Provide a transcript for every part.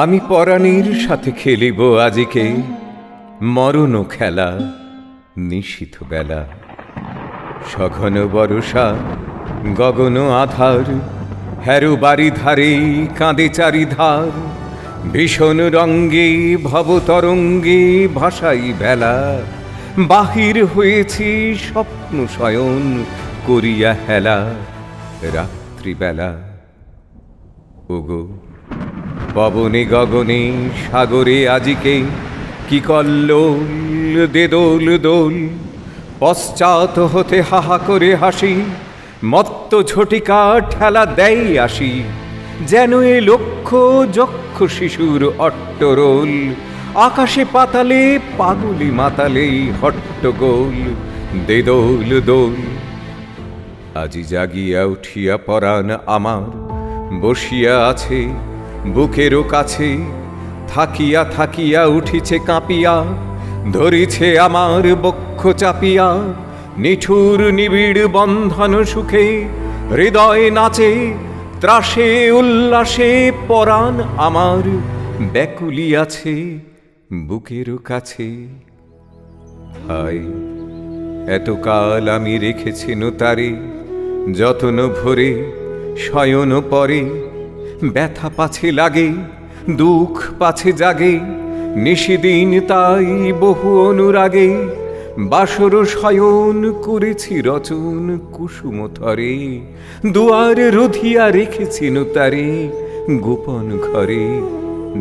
আমি পরাণীর সাথে খেলিব আজিকে মরণ খেলা নিশীথ বেলা। সঘন বরষা গগন আধার, হেরু বাড়ি ধারে কাঁদে চারিধার। ভীষণ রঙ্গে ভবতরঙ্গে ভাসাই বেলা, বাহির হয়েছি স্বপ্ন শয়ন করিয়া হেলা রাত্রিবেলা। ওগো পবনে গগনে সাগরে আজিকে কি কল্লোল দে দোল দোল। পশ্চাৎ হতে হাহা করে হাসি, মত্ত ঝটিকা ঠেলা দেয় আসি। যেন এ লক্ষ্য যক্ষ শিশুর অট্টরোল, আকাশে পাতালে পাগলি মাতালে হট্টগোল দে দোল দোল। আজি জাগিয়া উঠিয়া পরাণ আমার বসিয়া আছে বুকেরও কাছে। থাকিয়া থাকিয়া উঠিছে কাঁপিয়া, ধরিছে আমার বক্ষ চাপিয়া। নিঠুর নিবিড় বন্ধন সুখে হৃদয় নাচে, ত্রাসে উল্লাসে পরাণ আমার ব্যাকুলি আছে বুকেরও কাছে। হায় এতকাল আমি রেখেছি তারে যতন ভরে শয়ন পরে। ব্যথা পাছে লাগে দুঃখ পাছে জাগে, নিশিদিন তাই বহু অনুরাগে। বাসর শয়ন করেছি রচন কুসুম থরে, দুয়ার রুধিয়া রেখেছি তারে গোপন ঘরে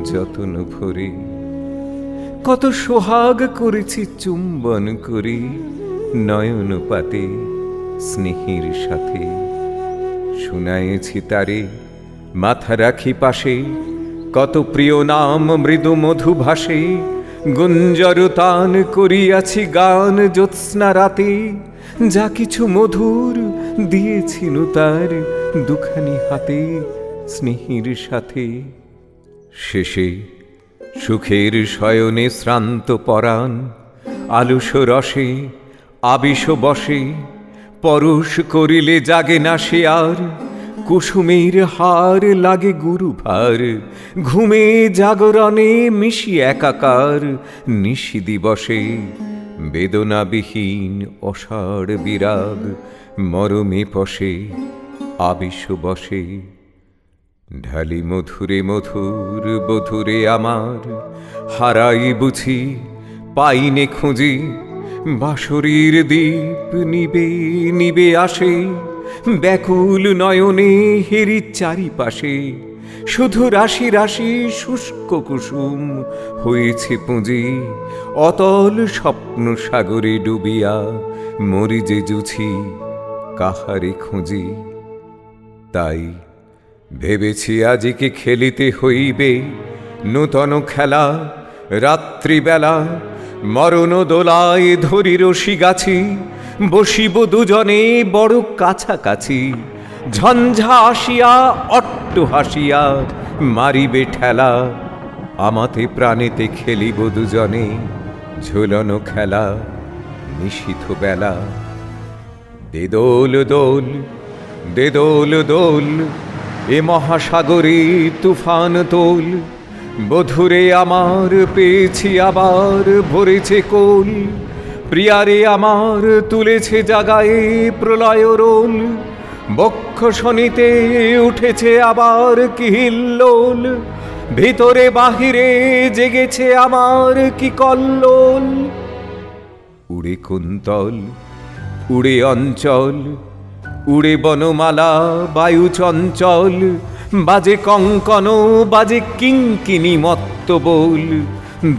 যতন ভরে। কত সোহাগ করেছি চুম্বন করে নয়ন পাতে স্নেহের সাথে। শুনায়েছি তারে মাথা রাখি পাশে, কত প্রিয় নাম মৃদু মধু ভাসে। গুঞ্জর তান করিয়াছি গান জ্যোৎস্না রাতে, যা কিছু মধুর দিয়েছি তার দুখানি হাতে স্নেহের সাথে। শেষে সুখের শয়নে শ্রান্ত পরাণ আলুষ রসে আবিষ বসে। পরশ করিলে জাগে না সে আর, কুসুমের হার লাগে গুরু ভার। ঘুমে জাগরণে মিশি একাকার নিশি দিবসে। বেদনাবিহীন অসাড় বিরাগ মরমে পশে আবিষ বসে। ঢালি মধুরে মধুর বধুরে আমার, হারাই বুঝি পাইনে খুঁজি। বাঁশরীর দীপ নিবে নিবে আসে, ব্যাকুল নয়নে হেরি চারিপাশে। শুধু রাশি রাশি শুষ্ক কুসুম হয়েছে পুঁজি, অতল স্বপ্ন সাগরে ডুবিয়া মরি যে জুছি কাহারে খুঁজি। তাই ভেবেছি আজিকে খেলিতে হইবে নূতন খেলা রাত্রিবেলা। মরণ দোলায় ধরি রশি গাছি, বসিব দুজনে বড় কাছাকাছি। ঝঞ্ঝা আসিয়া অট্ট হাসিয়া মারিবে ঠেলা, আমাতে প্রাণেতে খেলিব দুজনে ঝুলনো খেলা নিশীথ বেলা। দে দোল দোল দে দোল দোল, এ মহাসাগরে তুফান তোল। বধুরে আমার পেয়েছি আবার ভরেছে কোল, প্রিয়ারে আমার তুলেছে জাগায়ে প্রলয় রোল। বক্ষ শনিতে উঠেছে আবার কি হিল্লোল, ভিতরে বাহিরে জেগেছে আমার কি কল্লোল। উড়ে কুন্তল উড়ে অঞ্চল, উড়ে বনমালা বায়ু চঞ্চল। বাজে কঙ্কন বাজে কিঙ্কিনি মত্ত বোল,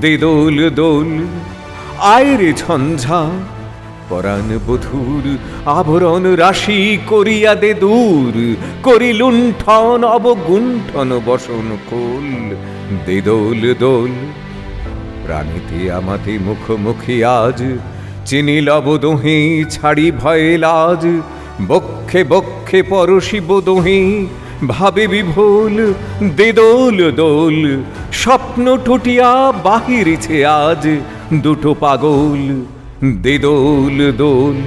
দে দোল দোল। আয় রে ঝঞ্ঝা পরাণ বধূর, আভরণ রাশি করিয়া দে দূর। করি লুণ্ঠন অবগুণ্ঠন বসন কোল, দে দোল দোল। প্রাণীতে আমাতে মুখোমুখি আজ, চিনি লব দোহে ছাড়ি ভয়ে লাজ। বক্ষে বক্ষে পরশিব দোহে ভাবে বিভোল, দে দোল দোল। স্বপ্ন টুটিয়া বাহিরেছে আজ দুটো পাগল, দে দোল দোল।